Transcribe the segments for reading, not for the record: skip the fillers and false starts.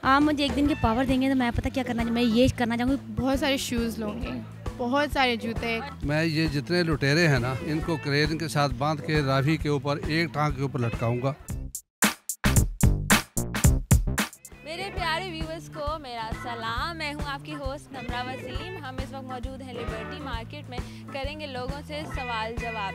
आप मुझे एक दिन के पावर देंगे तो मैं पता क्या करना, मैं ये करना चाहूँगी, बहुत सारे शूज़ लूँगी, बहुत सारे जूते। मैं ये जितने लुटेरे हैं ना, इनको क्रेन के साथ बांध के रावी के ऊपर एक टांग के ऊपर लटकाऊंगा। मेरे प्यारे व्यूअर्स को मेरा सलाम। मैं हूं आपकी होस्ट नम्रा वसीम। हम इस वक्त मौजूद हैं लिबर्टी मार्केट में। करेंगे लोगों से सवाल जवाब।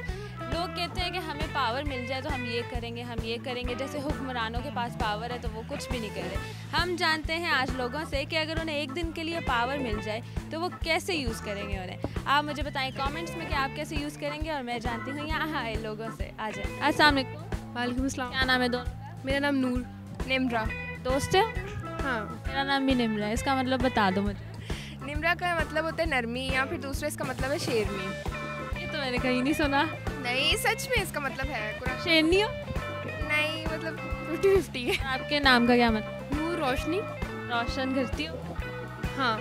लोग कहते हैं कि हमें पावर मिल जाए तो हम ये करेंगे, हम ये करेंगे। जैसे हुक्मरानों के पास पावर है तो वो कुछ भी नहीं कर रहे। हम जानते हैं आज लोगों से कि अगर उन्हें एक दिन के लिए पावर मिल जाए तो वो कैसे यूज़ करेंगे उन्हें। आप मुझे बताएं कमेंट्स में कि आप कैसे यूज़ करेंगे और मैं जानती हूँ यहाँ आए लोगों से। आ जाए। अस्सलाम वालेकुम। वालेकुम अस्सलाम। क्या नाम है दोनों? मेरा नाम नूर। निम्रा। दोस्त है? हाँ। मेरा नाम भी निम्रा है। इसका मतलब बता दो मुझे। निम्रा का मतलब होता है नरमी, या फिर दूसरा इसका मतलब है शेरनी। ये तो मैंने कहीं नहीं सुना। नहीं, सच में इसका मतलब है पूरा। शेरनी हो? नहीं, मतलब 50-50 है। आपके नाम का क्या मतलब? नूर रोशनी। रोशन करती हो? हाँ।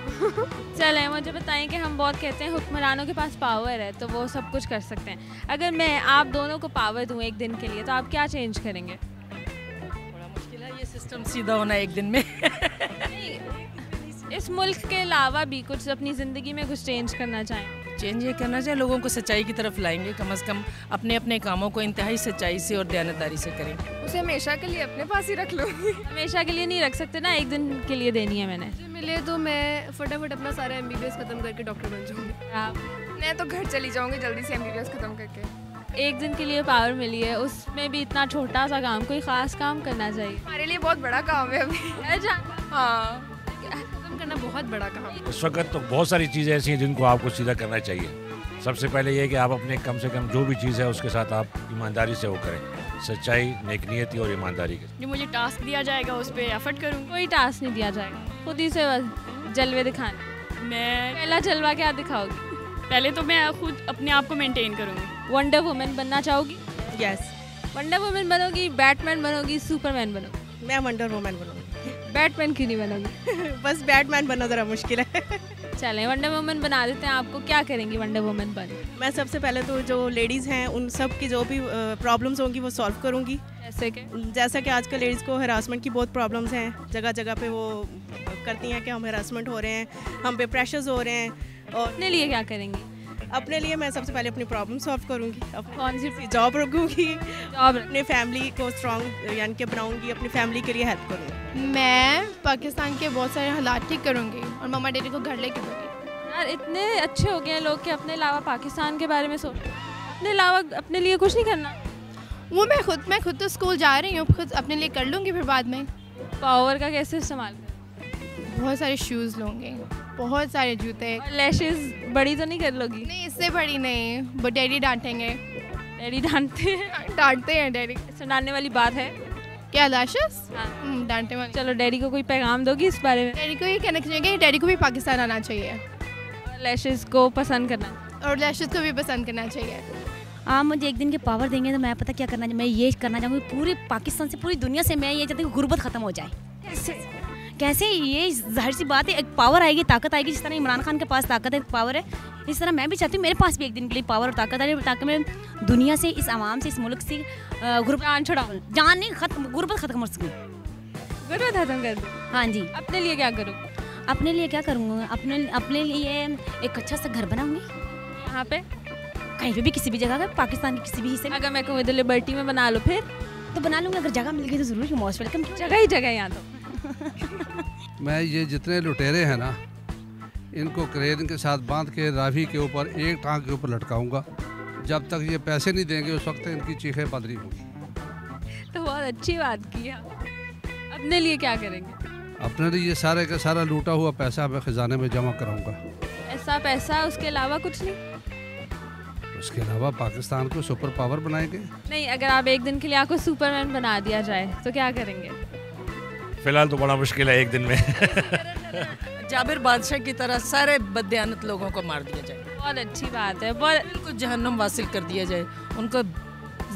चलें, मुझे बताएं कि हम बहुत कहते हैं हुक्मरानों के पास पावर है तो वो सब कुछ कर सकते हैं। अगर मैं आप दोनों को पावर दूं एक दिन के लिए तो आप क्या चेंज करेंगे? बड़ा मुश्किल है ये सिस्टम सीधा होना एक दिन में। इस मुल्क के अलावा भी कुछ अपनी ज़िंदगी में कुछ चेंज करना चाहें? चेंज ये करना चाहिए, लोगों को सच्चाई की तरफ लाएंगे। कम से कम अपने अपने कामों को इंतहाई सच्चाई से और दयानतदारी से करें। उसे हमेशा के लिए अपने पास ही रख लूँगी। हमेशा के लिए नहीं रख सकते ना, एक दिन के लिए देनी है मैंने। मुझे मिले तो मैं फटाफट अपना सारा MBBS खत्म करके डॉक्टर बन जाऊँगी। आप मैं तो घर चली जाऊँगी जल्दी से MBBS खत्म करके। एक दिन के लिए पावर मिली है, उसमें भी इतना छोटा सा काम, कोई ख़ास काम करना चाहिए। हमारे लिए बहुत बड़ा काम है अभी। हाँ, खत्म करना बहुत बड़ा काम है। इस वक्त तो बहुत सारी चीज़ें ऐसी हैं जिनको आपको सीधा करना चाहिए। सबसे पहले ये कि आप अपने कम से कम जो भी चीज़ है उसके साथ आप ईमानदारी से वो करें, सच्चाई, नेकनियती और ईमानदारी के। जो मुझे टास्क दिया जाएगा उस पर एफर्ट करूँगी। कोई टास्क नहीं दिया जाएगा, खुद ही से बस जलवे दिखाने। मैं पहला जलवा क्या दिखाओगी? पहले तो मैं खुद अपने आप को मेंटेन करूँगी। वंडर वुमन बनना चाहोगी? यस। वंडर वुमन बनोगी, बैटमैन बनोगी, सुपरमैन बनोगी? मैं वंडर वुमन बनूंगी। बैटमैन क्यों नहीं बनोगी? बस बैटमैन बनना ज़रा मुश्किल है। चलें, वंडर वुमन बना देते हैं आपको। क्या करेंगी वंडर वुमन बन? मैं सबसे पहले तो जो लेडीज़ हैं उन सब की जो भी प्रॉब्लम्स होंगी वो सॉल्व करूंगी। जैसे कि जैसा कि आजकल लेडीज़ को हरासमेंट की बहुत प्रॉब्लम्स हैं, जगह जगह पे वो करती हैं कि हम हरासमेंट हो रहे हैं, हम पे प्रेशर्स हो रहे हैं। और अपने लिए क्या करेंगी? अपने लिए मैं सबसे पहले अपनी प्रॉब्लम सॉल्व करूंगी। कौन सी जॉब रखूँगी, जॉब? अपने फैमिली को स्ट्रॉन्ग यानी कि बनाऊँगी, अपनी फैमिली के लिए हेल्प करूँगी। मैं पाकिस्तान के बहुत सारे हालात ठीक करूँगी और मम्मा डैडी को घर लेके दूँगी। यार इतने अच्छे हो गए हैं लोग कि अपने अलावा पाकिस्तान के बारे में सोच, अपने अलावा अपने लिए कुछ नहीं करना। वो मैं खुद तो स्कूल जा रही हूँ, खुद अपने लिए कर लूँगी फिर बाद में। पावर का कैसे इस्तेमाल करें? बहुत सारे शूज़ लूँगी, बहुत सारे जूते। और लैशेस बड़ी तो नहीं कर लोगी? नहीं, इससे बड़ी नहीं, वो डैडी डांटेंगे। डैडी डांटते हैं? डांटते हैं डैडी। सुनाने वाली बात है क्या लाशस? हाँ। डांटे वाली। चलो, डैडी को कोई पैगाम दोगी इस बारे में? डैडी को ये कहना चाहिए कि डैडी को भी पाकिस्तान आना चाहिए लैशेस को पसंद करना, और लैशेस को भी पसंद करना चाहिए। आप मुझे एक दिन के पावर देंगे तो मैं पता क्या करना, मैं ये करना चाहूँगी, पूरे पाकिस्तान से, पूरी दुनिया से मैं ये चाहती हूँ गुर्बत ख़त्म हो जाए। कैसे? ये जाहिर सी बात है, एक पावर आएगी, ताकत आएगी। जिस तरह इमरान खान के पास ताकत है, पावर है, इस तरह मैं भी चाहती हूँ मेरे पास भी एक दिन के लिए पावर और ताकत आए, ताकि मैं दुनिया से, इस आवाम से, इस मुल्क से जान छुड़ाऊँ। जान नहीं, खत्म, गुर्बत ख़त्म हो सके। गुर्बत खत्म कर दूँ? हाँ जी। अपने लिए क्या करूँ? अपने लिए क्या करूँगा? अपने लिए एक अच्छा सा घर बनाऊँगी, यहाँ पे कहीं पे भी, किसी भी जगह पे, पाकिस्तान के किसी भी हिस्से में। अगर मैं कहूँ इधर लिबर्टी में बना लो फिर तो बना लूँगी, अगर जगह मिल गई तो ज़रूर। Most welcome. जगह ही जगह यहाँ तो। मैं ये जितने लुटेरे हैं ना, इनको क्रेन के साथ बांध के रावी के ऊपर एक टांग के ऊपर लटकाऊंगा। जब तक ये पैसे नहीं देंगे उस वक्त इनकी चीखें बंद नहीं होंगी। तो बहुत अच्छी बात की है। अपने लिए क्या करेंगे? अपने लिए ये सारे का सारा लूटा हुआ पैसा मैं खजाने में जमा कराऊंगा। ऐसा पैसा, उसके अलावा कुछ नहीं? उसके अलावा पाकिस्तान को सुपर पावर बनाएंगे। नहीं, अगर आप एक दिन के लिए आपको सुपरमैन बना दिया जाए तो क्या करेंगे? फिलहाल तो बड़ा मुश्किल है एक दिन में। जाबिर बादशाह की तरह सारे बददियानत लोगों को मार दिया जाए। बहुत अच्छी बात है। बहुत उनको जहन्नम वासिल कर दिया जाए, उनको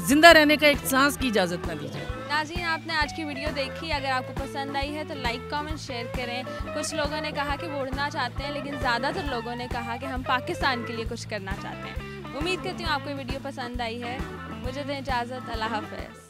जिंदा रहने का एक सांस की इजाज़त ना दी जाए। नाज़रीन, आपने आज की वीडियो देखी। अगर आपको पसंद आई है तो लाइक, कमेंट, शेयर करें। कुछ लोगों ने कहा कि वो उड़ना चाहते हैं, लेकिन ज़्यादातर लोगों ने कहा कि हम पाकिस्तान के लिए कुछ करना चाहते हैं। उम्मीद करती हूँ आपको वीडियो पसंद आई है। मुझे दें इजाज़त। अल्लाह हाफ़िज़।